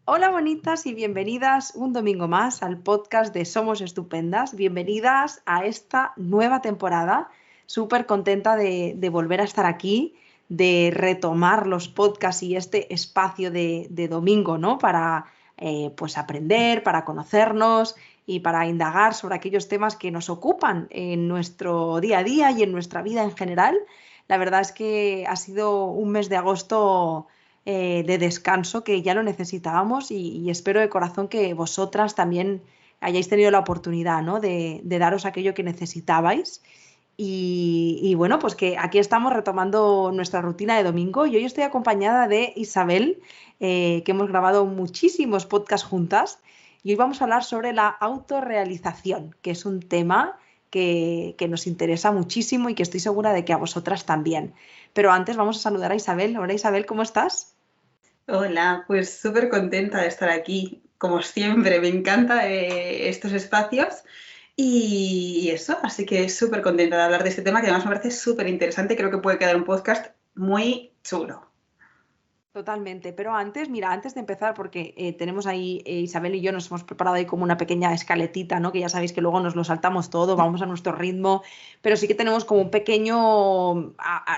Hola bonitas y bienvenidas un domingo más al podcast de Somos Estupendas. Bienvenidas a esta nueva temporada. Súper contenta de volver a estar aquí, de retomar los podcasts y este espacio de domingo, ¿no? Para pues aprender, para conocernos y para indagar sobre aquellos temas que nos ocupan en nuestro día a día y en nuestra vida en general. La verdad es que ha sido un mes de agosto de descanso que ya lo necesitábamos y espero de corazón que vosotras también hayáis tenido la oportunidad, ¿no? de daros aquello que necesitabais. Y bueno, pues que aquí estamos retomando nuestra rutina de domingo y hoy estoy acompañada de Isabel, que hemos grabado muchísimos podcasts juntas y hoy vamos a hablar sobre la autorrealización, que es un tema que nos interesa muchísimo y que estoy segura de que a vosotras también. Pero antes vamos a saludar a Isabel. Hola Isabel, ¿cómo estás? Hola, pues súper contenta de estar aquí, como siempre, me encanta estos espacios y eso, así que súper contenta de hablar de este tema que además me parece súper interesante, creo que puede quedar un podcast muy chulo. Totalmente, pero antes, mira, antes de empezar, porque tenemos ahí, Isabel y yo nos hemos preparado ahí como una pequeña escaletita, ¿no? Que ya sabéis que luego nos lo saltamos todo, vamos a nuestro ritmo, pero sí que tenemos como un pequeño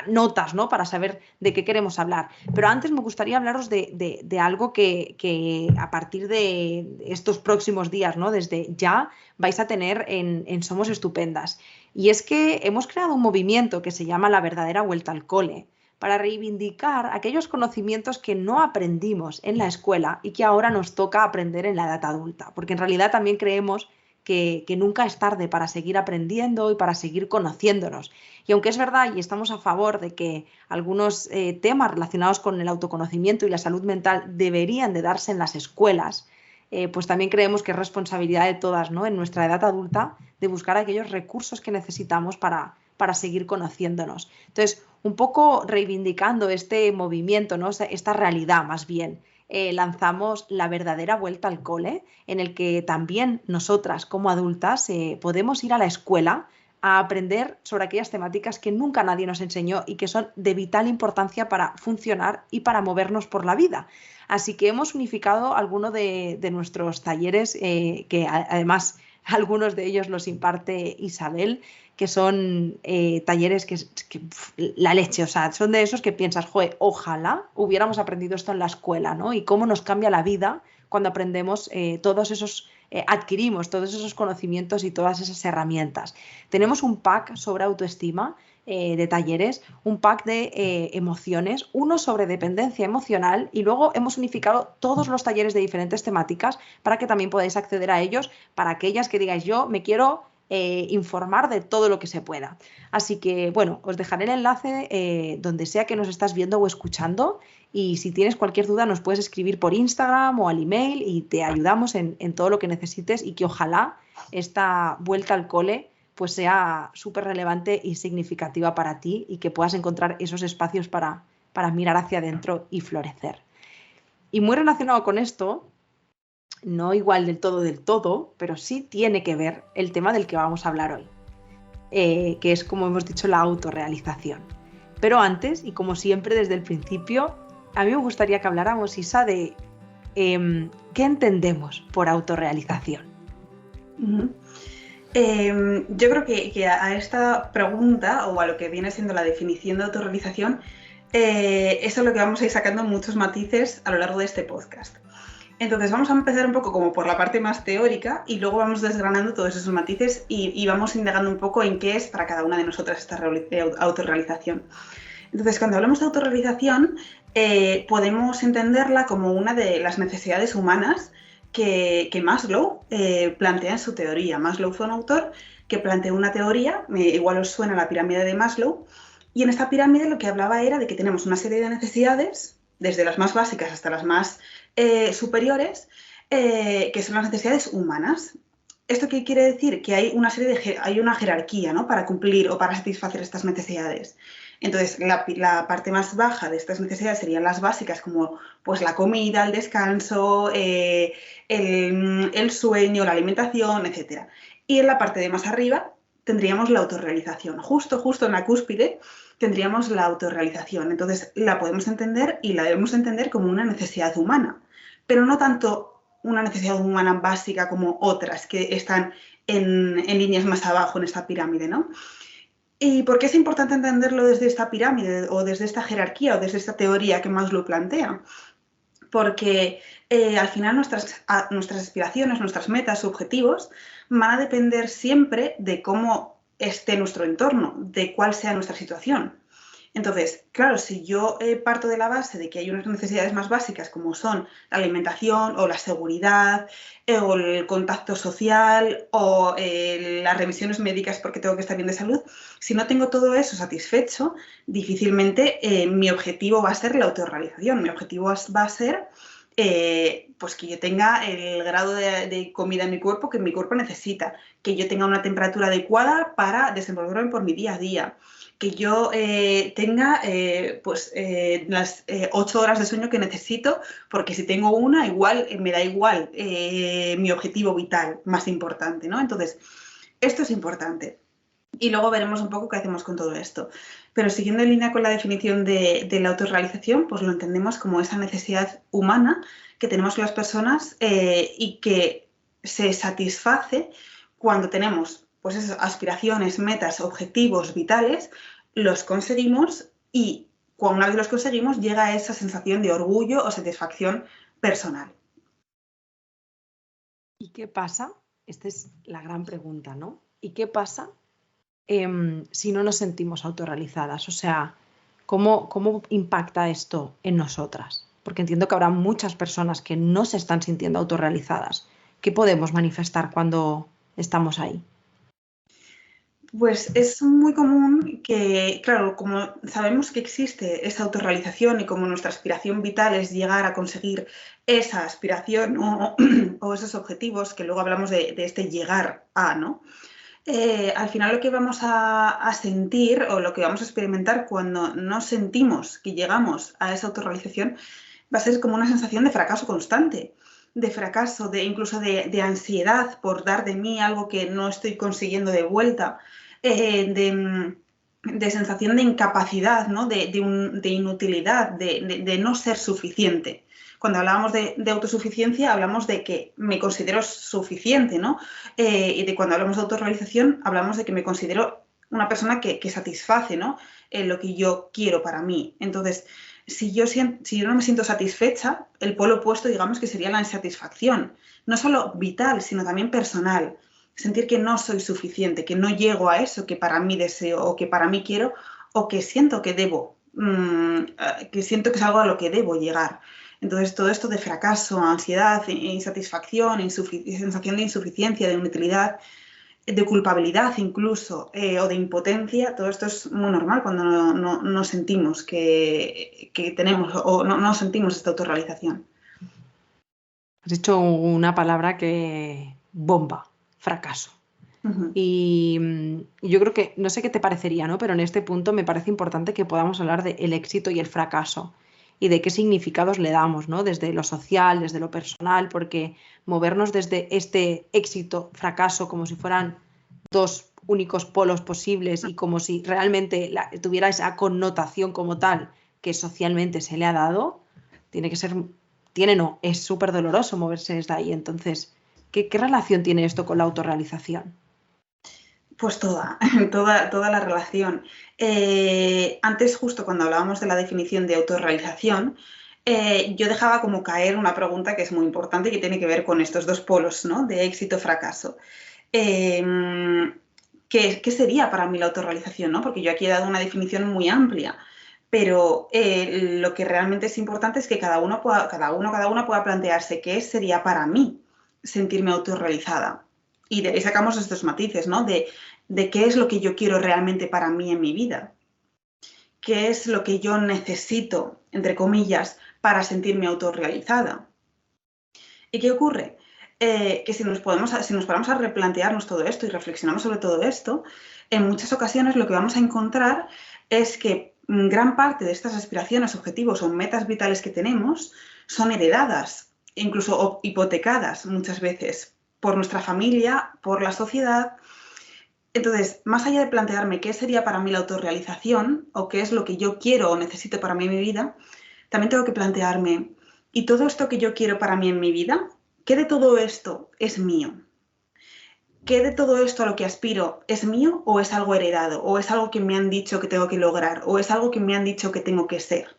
notas, ¿no? Para saber de qué queremos hablar. Pero antes me gustaría hablaros de algo que a partir de estos próximos días, ¿no? Desde ya vais a tener en Somos Estupendas. Y es que hemos creado un movimiento que se llama La Verdadera Vuelta al Cole para reivindicar aquellos conocimientos que no aprendimos en la escuela y que ahora nos toca aprender en la edad adulta, porque en realidad también creemos que nunca es tarde para seguir aprendiendo y para seguir conociéndonos. Y aunque es verdad y estamos a favor de que algunos temas relacionados con el autoconocimiento y la salud mental deberían de darse en las escuelas, pues también creemos que es responsabilidad de todas, ¿no? En nuestra edad adulta de buscar aquellos recursos que necesitamos para seguir conociéndonos. Entonces, un poco reivindicando este movimiento, ¿no? Esta realidad más bien. Lanzamos la verdadera vuelta al cole, en el que también nosotras como adultas podemos ir a la escuela a aprender sobre aquellas temáticas que nunca nadie nos enseñó y que son de vital importancia para funcionar y para movernos por la vida. Así que hemos unificado algunos de nuestros talleres, que además algunos de ellos los imparte Isabel, que son talleres la leche, o sea, son de esos que piensas, joder, ojalá hubiéramos aprendido esto en la escuela, ¿no? Y cómo nos cambia la vida cuando aprendemos adquirimos todos esos conocimientos y todas esas herramientas. Tenemos un pack sobre autoestima de talleres, un pack de emociones, uno sobre dependencia emocional y luego hemos unificado todos los talleres de diferentes temáticas para que también podáis acceder a ellos para aquellas que digáis yo me quiero informar de todo lo que se pueda. Así que, bueno, os dejaré el enlace donde sea que nos estás viendo o escuchando y si tienes cualquier duda nos puedes escribir por Instagram o al email y te ayudamos en todo lo que necesites y que ojalá esta vuelta al cole pues sea súper relevante y significativa para ti y que puedas encontrar esos espacios para mirar hacia adentro y florecer. Y muy relacionado con esto, no igual del todo, pero sí tiene que ver el tema del que vamos a hablar hoy, que es, como hemos dicho, la autorrealización. Pero antes, y como siempre desde el principio, a mí me gustaría que habláramos, Isa, de qué entendemos por autorrealización. Uh-huh. Yo creo que a esta pregunta o a lo que viene siendo la definición de autorrealización, eso es lo que vamos a ir sacando muchos matices a lo largo de este podcast. Entonces vamos a empezar un poco como por la parte más teórica y luego vamos desgranando todos esos matices y vamos indagando un poco en qué es para cada una de nosotras esta autorrealización. Entonces, cuando hablamos de autorrealización, podemos entenderla como una de las necesidades humanas que Maslow plantea en su teoría. Maslow fue un autor que planteó una teoría, igual os suena la pirámide de Maslow, y en esta pirámide lo que hablaba era de que tenemos una serie de necesidades, desde las más básicas hasta las más superiores, que son las necesidades humanas. ¿Esto qué quiere decir? Que hay hay una jerarquía, ¿no? Para cumplir o para satisfacer estas necesidades. Entonces, la parte más baja de estas necesidades serían las básicas, como pues, la comida, el descanso, el sueño, la alimentación, etc. Y en la parte de más arriba tendríamos la autorrealización. Justo en la cúspide tendríamos la autorrealización. Entonces, la podemos entender y la debemos entender como una necesidad humana. pero no tanto una necesidad humana básica como otras que están en líneas más abajo en esta pirámide, ¿no? ¿Y por qué es importante entenderlo desde esta pirámide o desde esta jerarquía o desde esta teoría que más lo plantea? Porque al final nuestras aspiraciones, nuestras metas, objetivos van a depender siempre de cómo esté nuestro entorno, de cuál sea nuestra situación. Entonces, claro, si yo parto de la base de que hay unas necesidades más básicas como son la alimentación o la seguridad o el contacto social o las revisiones médicas porque tengo que estar bien de salud, si no tengo todo eso satisfecho, difícilmente mi objetivo va a ser la autorrealización. Mi objetivo va a ser pues que yo tenga el grado de comida en mi cuerpo que mi cuerpo necesita, que yo tenga una temperatura adecuada para desenvolverme por mi día a día, que yo tenga las 8 horas de sueño que necesito, porque si tengo una, igual me da igual mi objetivo vital más importante, ¿no? Entonces, esto es importante. Y luego veremos un poco qué hacemos con todo esto. Pero siguiendo en línea con la definición de la autorrealización, pues lo entendemos como esa necesidad humana que tenemos las personas y que se satisface cuando tenemos pues esas aspiraciones, metas, objetivos vitales, los conseguimos y cuando una vez los conseguimos llega esa sensación de orgullo o satisfacción personal. ¿Y qué pasa? Esta es la gran pregunta, ¿no? ¿Y qué pasa si no nos sentimos autorrealizadas? O sea, ¿cómo impacta esto en nosotras? Porque entiendo que habrá muchas personas que no se están sintiendo autorrealizadas. ¿Qué podemos manifestar cuando estamos ahí? Pues es muy común que, claro, como sabemos que existe esa autorrealización y como nuestra aspiración vital es llegar a conseguir esa aspiración o esos objetivos, que luego hablamos de este llegar a, ¿no? Al final lo que vamos a sentir o lo que vamos a experimentar cuando no sentimos que llegamos a esa autorrealización va a ser como una sensación de fracaso constante, de fracaso, incluso de ansiedad por dar de mí algo que no estoy consiguiendo de vuelta, de sensación de incapacidad, ¿no? de inutilidad, de no ser suficiente. Cuando hablábamos de autosuficiencia, hablamos de que me considero suficiente, ¿no? Y de cuando hablamos de autorrealización, hablamos de que me considero una persona que satisface, ¿no? Lo que yo quiero para mí. Entonces, si yo no me siento satisfecha, el polo opuesto, digamos, que sería la insatisfacción, no solo vital, sino también personal. Sentir que no soy suficiente, que no llego a eso que para mí deseo o que para mí quiero o que siento que debo, que siento que es algo a lo que debo llegar. Entonces, todo esto de fracaso, ansiedad, insatisfacción, sensación de insuficiencia, de inutilidad, de culpabilidad incluso, o de impotencia, todo esto es muy normal cuando no sentimos que tenemos o no sentimos esta autorrealización. Has dicho una palabra que bomba, fracaso. Uh-huh. Y yo creo que, no sé qué te parecería, ¿no? Pero en este punto me parece importante que podamos hablar del éxito y el fracaso y de qué significados le damos, ¿no? Desde lo social, desde lo personal, porque movernos desde este éxito, fracaso, como si fueran dos únicos polos posibles y como si realmente tuviera esa connotación como tal que socialmente se le ha dado, tiene que ser, no, es súper doloroso moverse desde ahí. Entonces, ¿qué relación tiene esto con la autorrealización? Pues toda la relación. Antes, justo cuando hablábamos de la definición de autorrealización, yo dejaba como caer una pregunta que es muy importante y que tiene que ver con estos dos polos, ¿no? De éxito-fracaso. ¿Qué sería para mí la autorrealización, ¿no? Porque yo aquí he dado una definición muy amplia, pero lo que realmente es importante es que cada una pueda plantearse qué sería para mí sentirme autorrealizada. Y de ahí sacamos estos matices, ¿no? De qué es lo que yo quiero realmente para mí en mi vida. ¿Qué es lo que yo necesito, entre comillas, para sentirme autorrealizada? ¿Y qué ocurre? Que si nos paramos a replantearnos todo esto y reflexionamos sobre todo esto, en muchas ocasiones lo que vamos a encontrar es que gran parte de estas aspiraciones, objetivos o metas vitales que tenemos son heredadas, incluso hipotecadas muchas veces por nuestra familia, por la sociedad. Entonces, más allá de plantearme qué sería para mí la autorrealización o qué es lo que yo quiero o necesito para mí en mi vida, también tengo que plantearme ¿Y todo esto que yo quiero para mí en mi vida? ¿Qué de todo esto es mío? ¿Qué de todo esto a lo que aspiro es mío o es algo heredado? ¿O es algo que me han dicho que tengo que lograr? ¿O es algo que me han dicho que tengo que ser?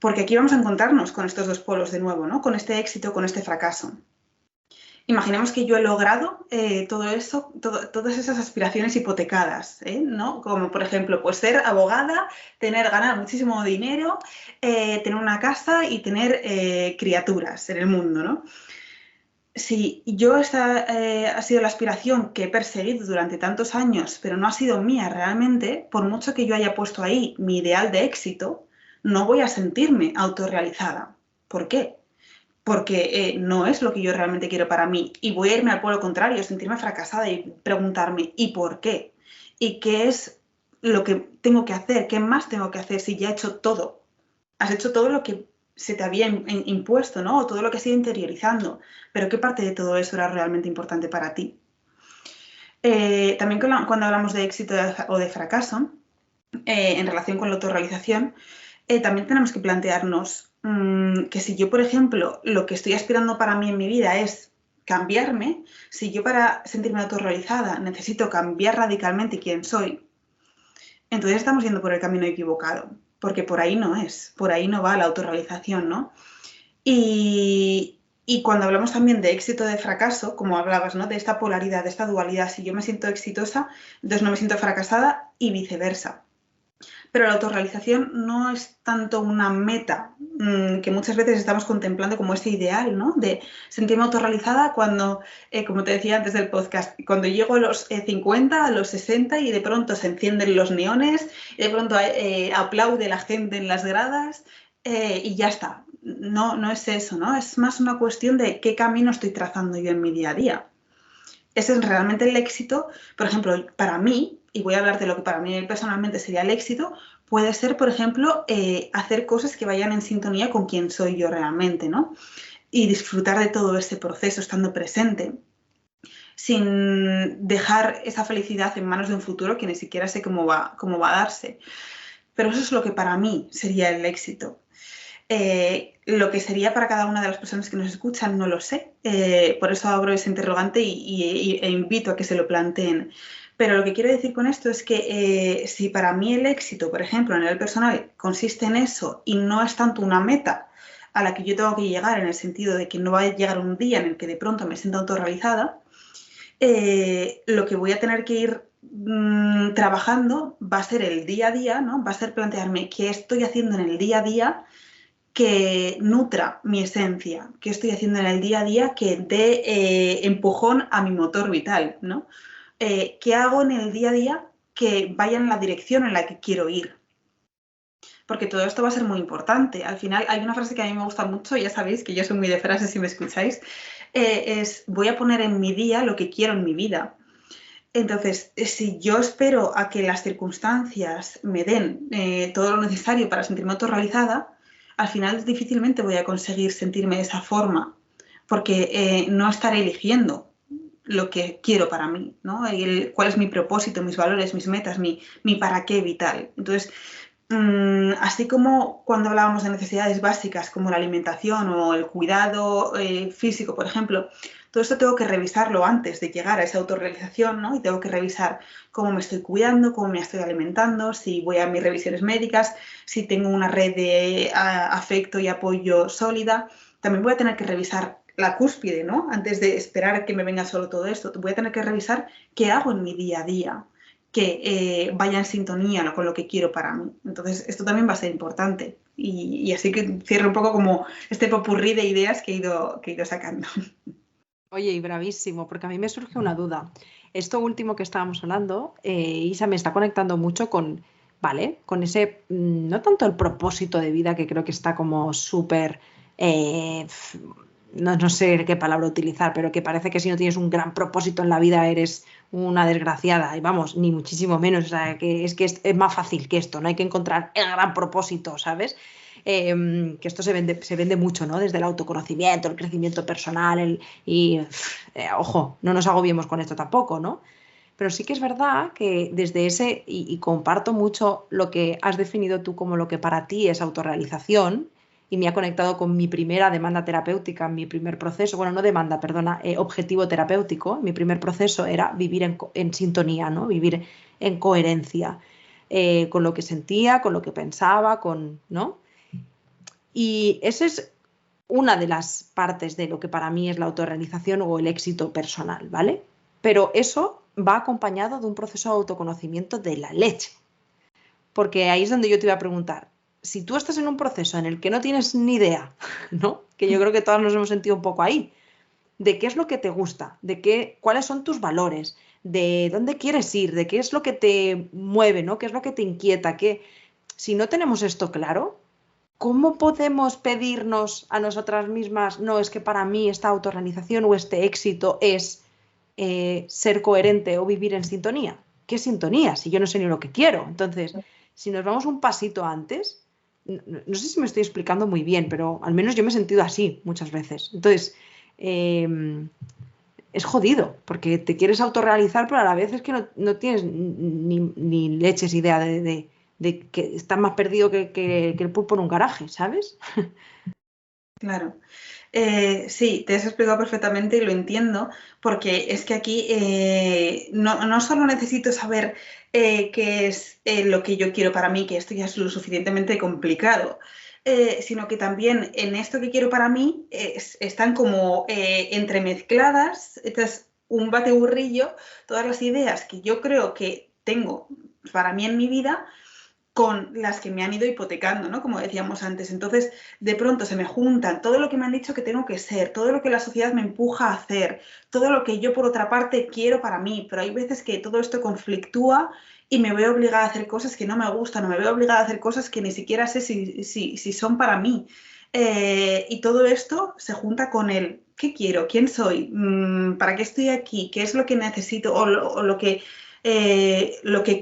Porque aquí vamos a encontrarnos con estos dos polos de nuevo, ¿no? Con este éxito, con este fracaso. Imaginemos que yo he logrado todo eso, todas esas aspiraciones hipotecadas, ¿no? Como por ejemplo, pues ser abogada, ganar muchísimo dinero, tener una casa y tener criaturas en el mundo, ¿no? Si yo esta ha sido la aspiración que he perseguido durante tantos años, pero no ha sido mía realmente, por mucho que yo haya puesto ahí mi ideal de éxito, no voy a sentirme autorrealizada. ¿Por qué? Porque no es lo que yo realmente quiero para mí. Y voy a irme al polo contrario, sentirme fracasada y preguntarme, ¿y por qué? ¿Y qué es lo que tengo que hacer? ¿Qué más tengo que hacer si ya he hecho todo? Has hecho todo lo que se te había impuesto, ¿no? O todo lo que has ido interiorizando. Pero ¿qué parte de todo eso era realmente importante para ti? También cuando hablamos de éxito o de fracaso, en relación con la autorrealización, también tenemos que plantearnos que si yo, por ejemplo, lo que estoy aspirando para mí en mi vida es cambiarme, si yo para sentirme autorrealizada necesito cambiar radicalmente quién soy, entonces estamos yendo por el camino equivocado, porque por ahí no es, por ahí no va la autorrealización, ¿no? Y cuando hablamos también de éxito, de fracaso, como hablabas, ¿no? De esta polaridad, de esta dualidad, si yo me siento exitosa, entonces no me siento fracasada y viceversa. Pero la autorrealización no es tanto una meta que muchas veces estamos contemplando como ese ideal, ¿no? De sentirme autorrealizada cuando, como te decía antes del podcast, cuando llego a los 50, a los 60 y de pronto se encienden los neones, y de pronto aplaude la gente en las gradas y ya está. No, no es eso, ¿no? Es más una cuestión de qué camino estoy trazando yo en mi día a día. Ese es realmente el éxito. Por ejemplo, para mí, y voy a hablar de lo que para mí personalmente sería el éxito, puede ser, por ejemplo, hacer cosas que vayan en sintonía con quién soy yo realmente, ¿no? Y disfrutar de todo ese proceso estando presente, sin dejar esa felicidad en manos de un futuro que ni siquiera sé cómo va a darse. Pero eso es lo que para mí sería el éxito. Lo que sería para cada una de las personas que nos escuchan no lo sé. Por eso abro ese interrogante e invito a que se lo planteen. Pero lo que quiero decir con esto es que si para mí el éxito, por ejemplo, a nivel personal, consiste en eso y no es tanto una meta a la que yo tengo que llegar en el sentido de que no va a llegar un día en el que de pronto me sienta autorrealizada, lo que voy a tener que ir trabajando va a ser el día a día, ¿no? Va a ser plantearme qué estoy haciendo en el día a día que nutra mi esencia, qué estoy haciendo en el día a día que dé empujón a mi motor vital, ¿no? ¿Qué hago en el día a día que vaya en la dirección en la que quiero ir? Porque todo esto va a ser muy importante. Al final hay una frase que a mí me gusta mucho, ya sabéis que yo soy muy de frases si me escucháis, es voy a poner en mi día lo que quiero en mi vida. Entonces, si yo espero a que las circunstancias me den todo lo necesario para sentirme autorrealizada, al final difícilmente voy a conseguir sentirme de esa forma, porque no estaré eligiendo lo que quiero para mí, ¿no? Cuál es mi propósito, mis valores, mis metas, mi para qué vital. Entonces, así como cuando hablábamos de necesidades básicas como la alimentación o el cuidado físico, por ejemplo, todo esto tengo que revisarlo antes de llegar a esa autorrealización, ¿no? Y tengo que revisar cómo me estoy cuidando, cómo me estoy alimentando, si voy a mis revisiones médicas, si tengo una red de afecto y apoyo sólida. También voy a tener que revisar la cúspide, ¿no? Antes de esperar que me venga solo todo esto, voy a tener que revisar qué hago en mi día a día, que vaya en sintonía con lo que quiero para mí. Entonces, esto también va a ser importante. Y así que cierro un poco como este popurrí de ideas que he ido sacando. Oye, y bravísimo, porque a mí me surge una duda. Esto último que estábamos hablando, Isa, me está conectando mucho con, ¿vale? Con ese, no tanto el propósito de vida, que creo que está como súper, no sé qué palabra utilizar, pero que parece que si no tienes un gran propósito en la vida eres una desgraciada, y vamos, ni muchísimo menos, o sea, que es más fácil que esto, no hay que encontrar el gran propósito, ¿sabes? Que esto se vende mucho, ¿no? Desde el autoconocimiento, el crecimiento personal, ojo, no nos agobiemos con esto tampoco, ¿no? Pero sí que es verdad que desde ese, y comparto mucho lo que has definido tú como lo que para ti es autorrealización, y me ha conectado con mi primera demanda terapéutica, mi primer proceso, bueno, no demanda, perdona, objetivo terapéutico. Mi primer proceso era vivir en sintonía, ¿no? Vivir en coherencia con lo que sentía, con lo que pensaba, ¿no? Y esa es una de las partes de lo que para mí es la autorrealización o el éxito personal, ¿vale? Pero eso va acompañado de un proceso de autoconocimiento de la leche. Porque ahí es donde yo te iba a preguntar, si tú estás en un proceso en el que no tienes ni idea, ¿no? Que yo creo que todos nos hemos sentido un poco ahí, de qué es lo que te gusta, cuáles son tus valores, de dónde quieres ir, de qué es lo que te mueve, ¿no? ¿Qué es lo que te inquieta? Si no tenemos esto claro, ¿cómo podemos pedirnos a nosotras mismas, no, es que para mí esta autorrealización o este éxito es ser coherente o vivir en sintonía? ¿Qué sintonía? Si yo no sé ni lo que quiero. Entonces, si nos vamos un pasito antes, no sé si me estoy explicando muy bien, pero al menos yo me he sentido así muchas veces. Entonces, es jodido, porque te quieres autorrealizar, pero a la vez es que no tienes ni leches idea de que estás más perdido que el pulpo en un garaje, ¿sabes? Claro. Sí, te has explicado perfectamente y lo entiendo, porque es que aquí no solo necesito saber qué es lo que yo quiero para mí, que esto ya es lo suficientemente complicado, sino que también en esto que quiero para mí están como entremezcladas, este es un bateburrillo, todas las ideas que yo creo que tengo para mí en mi vida con las que me han ido hipotecando, ¿no? Como decíamos antes. Entonces, de pronto se me juntan todo lo que me han dicho que tengo que ser, todo lo que la sociedad me empuja a hacer, todo lo que yo, por otra parte, quiero para mí. Pero hay veces que todo esto conflictúa y me veo obligada a hacer cosas que no me gustan, o me veo obligada a hacer cosas que ni siquiera sé si son para mí. Y todo esto se junta con el ¿qué quiero? ¿Quién soy? ¿Para qué estoy aquí? ¿Qué es lo que necesito? O lo que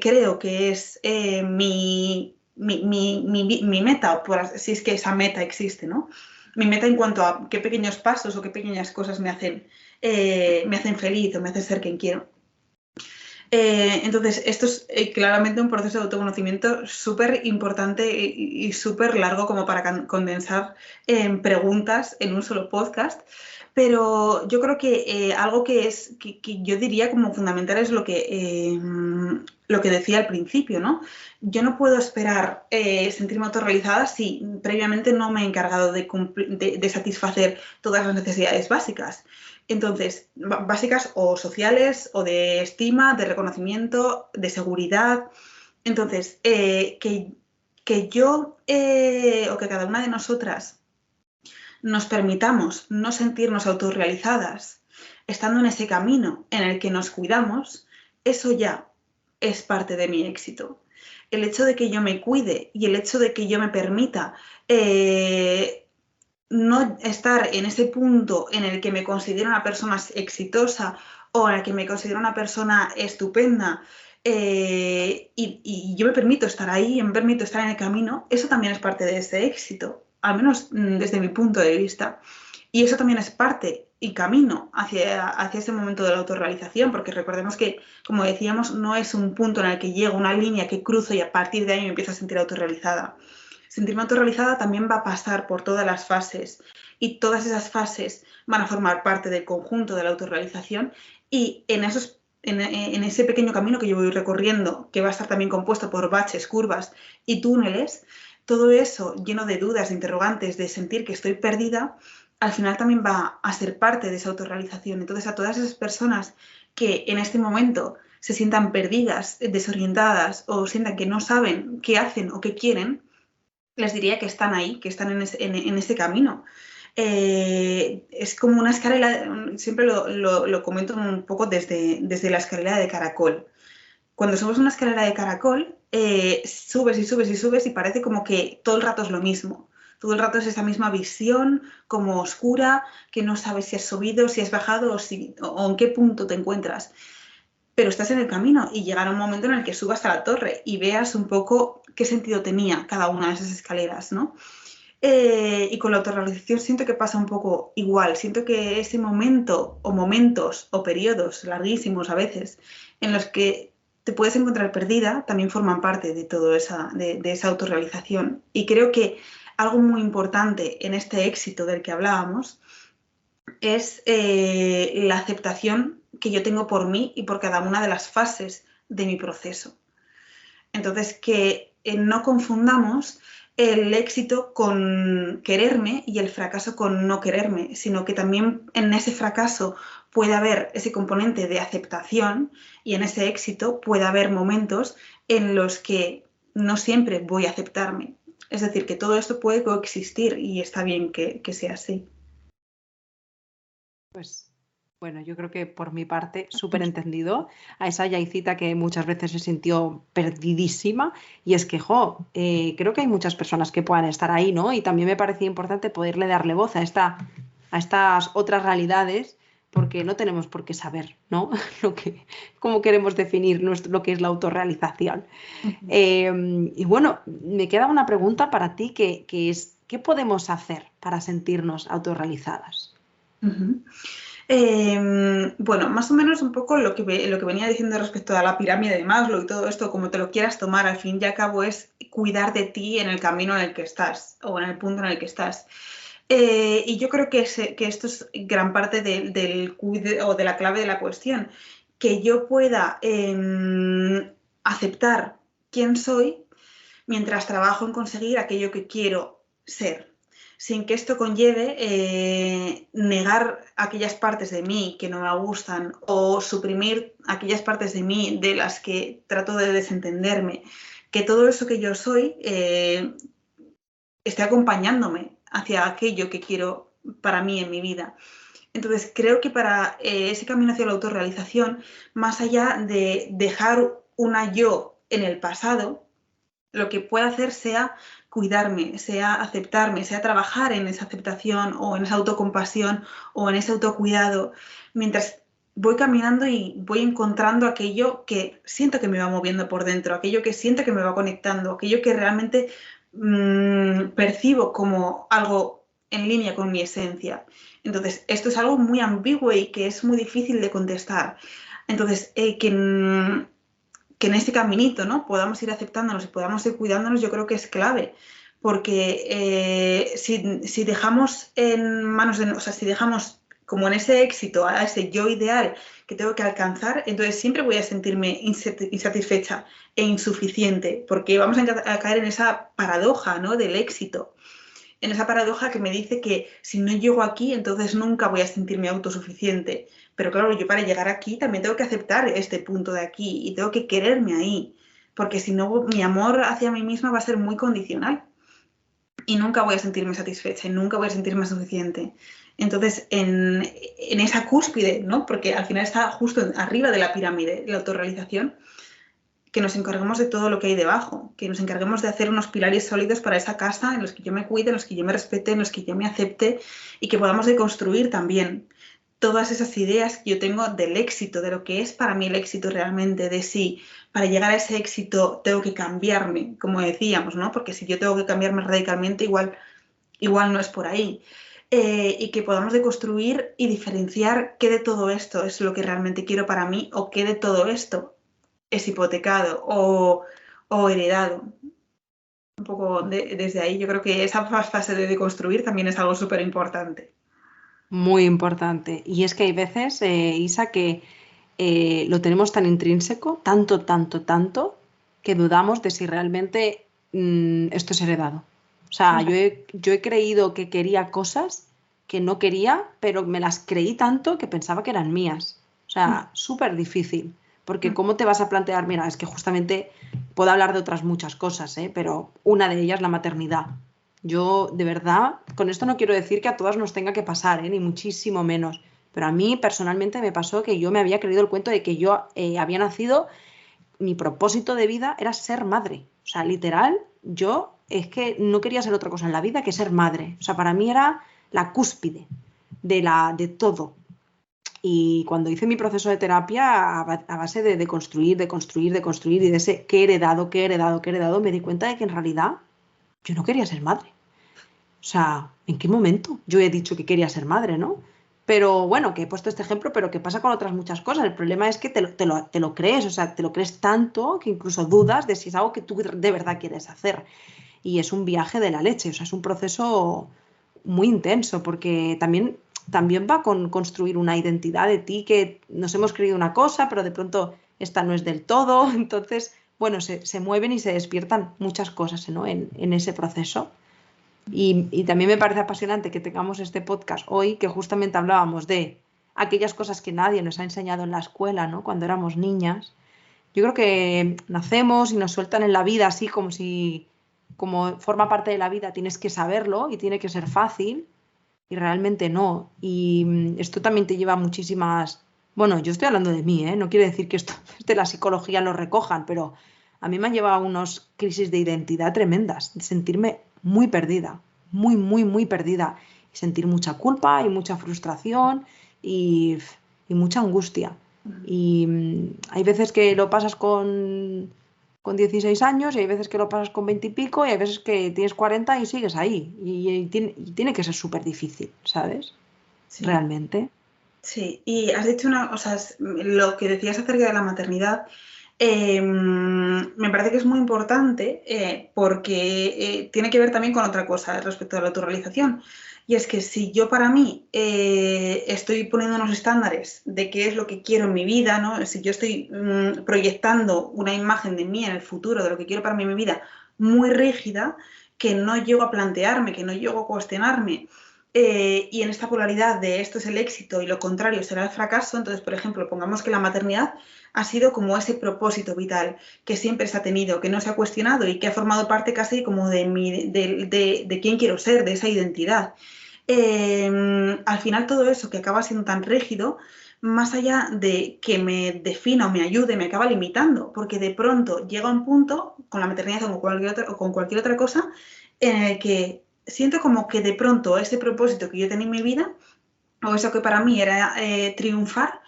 creo que es mi meta, si es que esa meta existe, ¿no? Mi meta en cuanto a qué pequeños pasos o qué pequeñas cosas me hacen feliz o me hacen ser quien quiero. Entonces, esto es claramente un proceso de autoconocimiento súper importante y súper largo como para condensar en preguntas en un solo podcast. Pero yo creo que algo que yo diría como fundamental es lo que decía al principio, ¿no? Yo no puedo esperar sentirme autorrealizada si previamente no me he encargado de satisfacer todas las necesidades básicas. Entonces, básicas o sociales o de estima, de reconocimiento, de seguridad. Entonces, que yo o que cada una de nosotras nos permitamos no sentirnos autorrealizadas estando en ese camino en el que nos cuidamos, eso ya es parte de mi éxito. El hecho de que yo me cuide y el hecho de que yo me permita no estar en ese punto en el que me considero una persona exitosa o en el que me considero una persona estupenda y yo me permito estar ahí, me permito estar en el camino, eso también es parte de ese éxito, al menos desde mi punto de vista. Y eso también es parte y camino hacia ese momento de la autorrealización, porque recordemos que, como decíamos, no es un punto en el que llego, una línea que cruzo y a partir de ahí me empiezo a sentir autorrealizada. Sentirme autorrealizada también va a pasar por todas las fases y todas esas fases van a formar parte del conjunto de la autorrealización y en ese pequeño camino que yo voy recorriendo, que va a estar también compuesto por baches, curvas y túneles, todo eso lleno de dudas, de interrogantes, de sentir que estoy perdida, al final también va a ser parte de esa autorrealización. Entonces, a todas esas personas que en este momento se sientan perdidas, desorientadas o sientan que no saben qué hacen o qué quieren, les diría que están ahí, que están en ese camino. Es como una escalera, siempre lo comento un poco desde la escalera de caracol. Cuando subes una escalera de caracol, subes y subes y subes y parece como que todo el rato es lo mismo. Todo el rato es esa misma visión, como oscura, que no sabes si has subido, si has bajado o en qué punto te encuentras. Pero estás en el camino y llegará un momento en el que subas a la torre y veas un poco qué sentido tenía cada una de esas escaleras, ¿no? Y con la autorrealización siento que pasa un poco igual. Siento que ese momento o momentos o periodos larguísimos a veces en los que te puedes encontrar perdida también forman parte de toda esa autorrealización. Y creo que algo muy importante en este éxito del que hablábamos es la aceptación que yo tengo por mí y por cada una de las fases de mi proceso. Entonces, que no confundamos el éxito con quererme y el fracaso con no quererme, sino que también en ese fracaso puede haber ese componente de aceptación y en ese éxito puede haber momentos en los que no siempre voy a aceptarme. Es decir, que todo esto puede coexistir y está bien que sea así. Pues bueno, yo creo que por mi parte, súper entendido a esa Yaicita que muchas veces se sintió perdidísima. Y es que, creo que hay muchas personas que puedan estar ahí, ¿no? Y también me parecía importante poderle darle voz a estas otras realidades, porque no tenemos por qué saber, ¿no? Cómo queremos definir lo que es la autorrealización. Y bueno, me queda una pregunta para ti que es, ¿qué podemos hacer para sentirnos autorrealizadas? Uh-huh. Bueno, más o menos un poco lo que venía diciendo respecto a la pirámide de Maslow y todo esto, como te lo quieras tomar, al fin y al cabo es cuidar de ti en el camino en el que estás o en el punto en el que estás. Y yo creo que esto es gran parte del o de la clave de la cuestión, que yo pueda aceptar quién soy mientras trabajo en conseguir aquello que quiero ser, sin que esto conlleve negar aquellas partes de mí que no me gustan o suprimir aquellas partes de mí de las que trato de desentenderme, que todo eso que yo soy esté acompañándome hacia aquello que quiero para mí en mi vida. Entonces, creo que para ese camino hacia la autorrealización, más allá de dejar una yo en el pasado, lo que pueda hacer sea cuidarme, sea aceptarme, sea trabajar en esa aceptación o en esa autocompasión o en ese autocuidado, mientras voy caminando y voy encontrando aquello que siento que me va moviendo por dentro, aquello que siento que me va conectando, aquello que realmente percibo como algo en línea con mi esencia. Entonces, esto es algo muy ambiguo y que es muy difícil de contestar. Entonces, que en este caminito, ¿no? Podamos ir aceptándonos y podamos ir cuidándonos, yo creo que es clave. Porque si dejamos en manos de, o sea, si dejamos como en ese éxito, a ese yo ideal que tengo que alcanzar, entonces siempre voy a sentirme insatisfecha e insuficiente, porque vamos a caer en esa paradoja, ¿no? Del éxito, en esa paradoja que me dice que si no llego aquí, entonces nunca voy a sentirme autosuficiente. Pero claro, yo para llegar aquí también tengo que aceptar este punto de aquí y tengo que quererme ahí, porque si no, mi amor hacia mí misma va a ser muy condicional y nunca voy a sentirme satisfecha y nunca voy a sentirme suficiente. Entonces, en esa cúspide, ¿no? Porque al final está justo arriba de la pirámide, la autorrealización, que nos encarguemos de todo lo que hay debajo, que nos encarguemos de hacer unos pilares sólidos para esa casa en los que yo me cuide, en los que yo me respete, en los que yo me acepte y que podamos deconstruir también todas esas ideas que yo tengo del éxito, de lo que es para mí el éxito realmente, de si para llegar a ese éxito tengo que cambiarme, como decíamos, ¿no? Porque si yo tengo que cambiarme radicalmente, igual no es por ahí. Y que podamos deconstruir y diferenciar qué de todo esto es lo que realmente quiero para mí o qué de todo esto es hipotecado o heredado. Un poco desde ahí yo creo que esa fase de deconstruir también es algo súper importante. Muy importante. Y es que hay veces, Isa, que lo tenemos tan intrínseco, tanto, que dudamos de si realmente esto es heredado. O sea, yo he creído que quería cosas que no quería, pero me las creí tanto que pensaba que eran mías. O sea, súper difícil. Porque ¿cómo te vas a plantear? Mira, es que justamente puedo hablar de otras muchas cosas, pero una de ellas la maternidad. Yo, de verdad, con esto no quiero decir que a todas nos tenga que pasar, ni muchísimo menos. Pero a mí personalmente me pasó que yo me había creído el cuento de que yo había nacido, mi propósito de vida era ser madre. O sea, literal, yo es que no quería ser otra cosa en la vida que ser madre. O sea, para mí era la cúspide de todo. Y cuando hice mi proceso de terapia, a base de construir y de ese qué he heredado, me di cuenta de que en realidad yo no quería ser madre. O sea, ¿en qué momento yo he dicho que quería ser madre, no? Pero bueno, que he puesto este ejemplo, pero que pasa con otras muchas cosas. El problema es que te lo crees, o sea, te lo crees tanto que incluso dudas de si es algo que tú de verdad quieres hacer. y es un viaje de la leche, o sea, es un proceso muy intenso porque también va con construir una identidad de ti que nos hemos creído una cosa, pero de pronto esta no es del todo, entonces, bueno, se mueven y se despiertan muchas cosas, ¿no? en ese proceso. Y también me parece apasionante que tengamos este podcast hoy, que justamente hablábamos de aquellas cosas que nadie nos ha enseñado en la escuela, ¿no? Cuando éramos niñas. Yo creo que nacemos y nos sueltan en la vida así como forma parte de la vida, tienes que saberlo y tiene que ser fácil, y realmente no. Y esto también te lleva a muchísimas... Bueno, yo estoy hablando de mí, ¿eh? No quiere decir que esto de la psicología lo recojan, pero a mí me han llevado a unas crisis de identidad tremendas, de sentirme muy perdida, muy, muy, muy perdida, y sentir mucha culpa y mucha frustración y, y mucha angustia. Y hay veces que lo pasas con 16 años y hay veces que lo pasas con 20 y pico y hay veces que tienes 40 y sigues ahí. Y tiene que ser súper difícil, ¿sabes? Sí, Realmente. sí. Y has dicho o sea, lo que decías acerca de la maternidad, me parece que es muy importante porque tiene que ver también con otra cosa respecto a la autorrealización. Y es que si yo para mí estoy poniendo unos estándares de qué es lo que quiero en mi vida, ¿no? Si yo estoy proyectando una imagen de mí en el futuro, de lo que quiero para mí en mi vida, muy rígida, que no llego a plantearme, que no llego a cuestionarme, y en esta polaridad de esto es el éxito y lo contrario será el fracaso, entonces, por ejemplo, pongamos que la maternidad ha sido como ese propósito vital que siempre se ha tenido, que no se ha cuestionado y que ha formado parte casi como de quién quiero ser, de esa identidad. Al final todo eso que acaba siendo tan rígido, más allá de que me defina o me ayude, me acaba limitando, porque de pronto llega un punto, con la maternidad o con cualquier otra cosa, en el que siento como que de pronto ese propósito que yo tenía en mi vida, o eso que para mí era triunfar,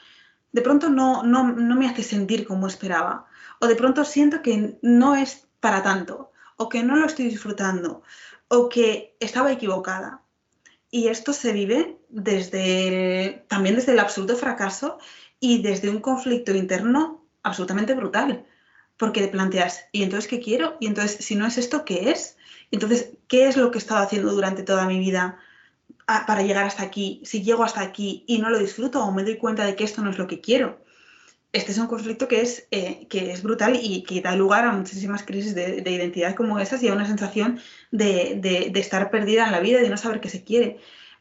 de pronto no me hace sentir como esperaba. O de pronto siento que no es para tanto, o que no lo estoy disfrutando, o que estaba equivocada. Y esto se vive también desde el absoluto fracaso y desde un conflicto interno absolutamente brutal. Porque te planteas, ¿y entonces qué quiero? Y entonces, si no es esto, ¿qué es? Entonces, ¿qué es lo que he estado haciendo durante toda mi vida para llegar hasta aquí? Si llego hasta aquí y no lo disfruto o me doy cuenta de que esto no es lo que quiero. Este es un conflicto que es brutal y que da lugar a muchísimas crisis de identidad como esas y a una sensación de estar perdida en la vida y de no saber qué se quiere.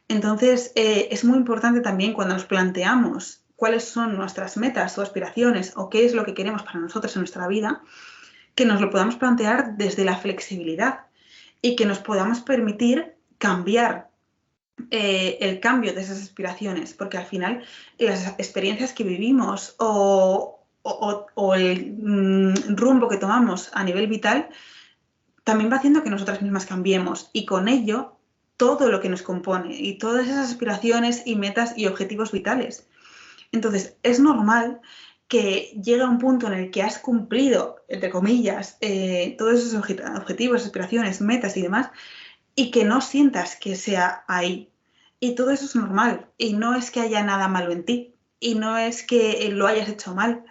Entonces, es muy importante también cuando nos planteamos cuáles son nuestras metas o aspiraciones o qué es lo que queremos para nosotros en nuestra vida, que nos lo podamos plantear desde la flexibilidad y que nos podamos permitir cambiar el cambio de esas aspiraciones, porque al final las experiencias que vivimos o el rumbo que tomamos a nivel vital también va haciendo que nosotras mismas cambiemos y con ello todo lo que nos compone y todas esas aspiraciones y metas y objetivos vitales. Entonces, es normal que llegue a un punto en el que has cumplido, entre comillas, todos esos objetivos, aspiraciones, metas y demás, y que no sientas que sea ahí. Y todo eso es normal. Y no es que haya nada malo en ti. Y no es que lo hayas hecho mal.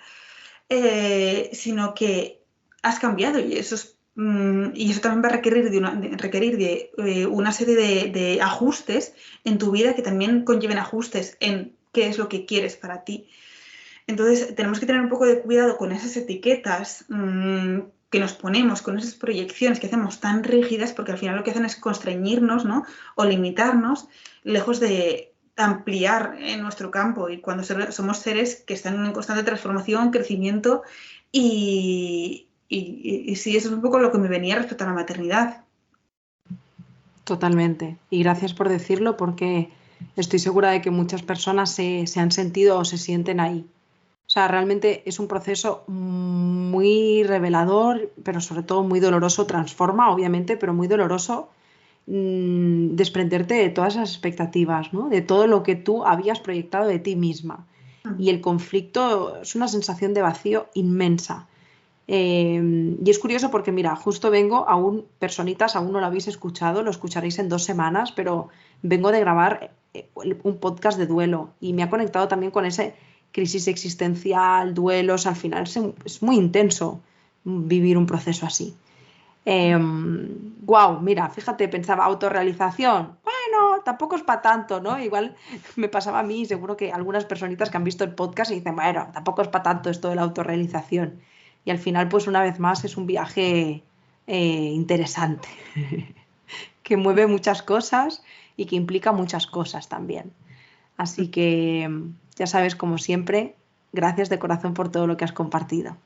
Sino que has cambiado. Y eso también va a requerir de una serie de ajustes en tu vida que también conlleven ajustes en qué es lo que quieres para ti. Entonces, tenemos que tener un poco de cuidado con esas etiquetas que nos ponemos, con esas proyecciones que hacemos tan rígidas, porque al final lo que hacen es constreñirnos, ¿no? O limitarnos, lejos de ampliar en nuestro campo. Y cuando somos seres que están en constante transformación, crecimiento, y sí, eso es un poco lo que me venía respecto a la maternidad. Totalmente. Y gracias por decirlo porque estoy segura de que muchas personas se han sentido o se sienten ahí. O sea, realmente es un proceso muy revelador, pero sobre todo muy doloroso. Transforma, obviamente, pero muy doloroso desprenderte de todas esas expectativas, ¿no? De todo lo que tú habías proyectado de ti misma. Y el conflicto es una sensación de vacío inmensa. Y es curioso porque, mira, justo vengo, personitas, aún no lo habéis escuchado, lo escucharéis en 2 semanas, pero vengo de grabar un podcast de duelo y me ha conectado también con ese crisis existencial, duelos, al final es muy intenso vivir un proceso así. Wow, mira, fíjate, pensaba autorrealización. Bueno, tampoco es para tanto, ¿no? Igual me pasaba a mí y seguro que algunas personitas que han visto el podcast y dicen, bueno, tampoco es para tanto esto de la autorrealización. Y al final, pues una vez más, es un viaje interesante, que mueve muchas cosas y que implica muchas cosas también. Así que, ya sabes, como siempre, gracias de corazón por todo lo que has compartido.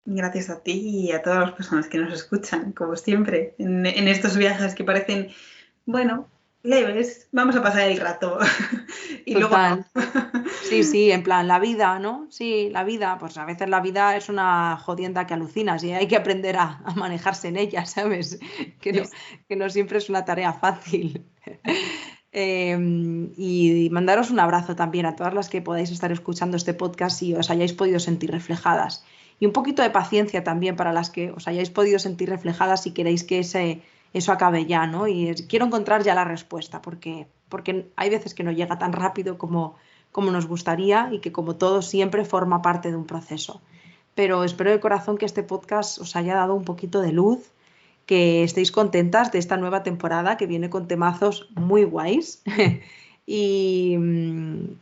Gracias a ti y a todas las personas que nos escuchan, como siempre, en estos viajes que parecen, bueno, leves, vamos a pasar el rato y luego no. Total. Sí, sí, en plan, la vida, ¿no? Sí, la vida, pues a veces la vida es una jodienda que alucinas y hay que aprender a manejarse en ella, ¿sabes? Que no, Yes. que no siempre es una tarea fácil. Y mandaros un abrazo también a todas las que podáis estar escuchando este podcast y os hayáis podido sentir reflejadas. Y un poquito de paciencia también para las que os hayáis podido sentir reflejadas si queréis que eso acabe ya, ¿no? Y quiero encontrar ya la respuesta, porque hay veces que no llega tan rápido como nos gustaría y que como todo siempre forma parte de un proceso. Pero espero de corazón que este podcast os haya dado un poquito de luz, que estéis contentas de esta nueva temporada que viene con temazos muy guays. Y,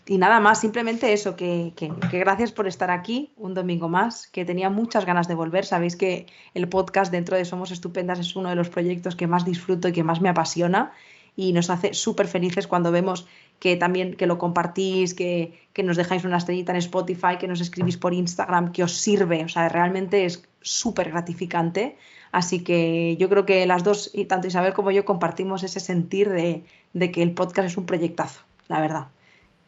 y nada más, simplemente eso, que gracias por estar aquí un domingo más, que tenía muchas ganas de volver. Sabéis que el podcast dentro de Somos Estupendas es uno de los proyectos que más disfruto y que más me apasiona y nos hace súper felices cuando vemos que también que lo compartís, que nos dejáis una estrellita en Spotify, que nos escribís por Instagram, que os sirve, o sea, realmente es súper gratificante. Así que yo creo que las dos, y tanto Isabel como yo, compartimos ese sentir de que el podcast es un proyectazo, la verdad.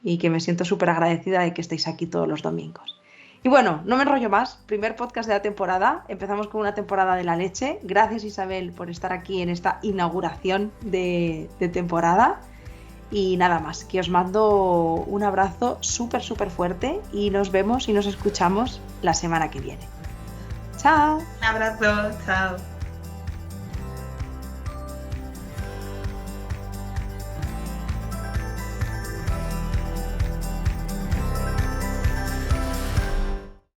Y que me siento súper agradecida de que estéis aquí todos los domingos. Y bueno, no me enrollo más. Primer podcast de la temporada. Empezamos con una temporada de la leche. Gracias Isabel por estar aquí en esta inauguración de temporada. Y nada más, que os mando un abrazo súper, súper fuerte y nos vemos y nos escuchamos la semana que viene. ¡Chao! Un abrazo, chao.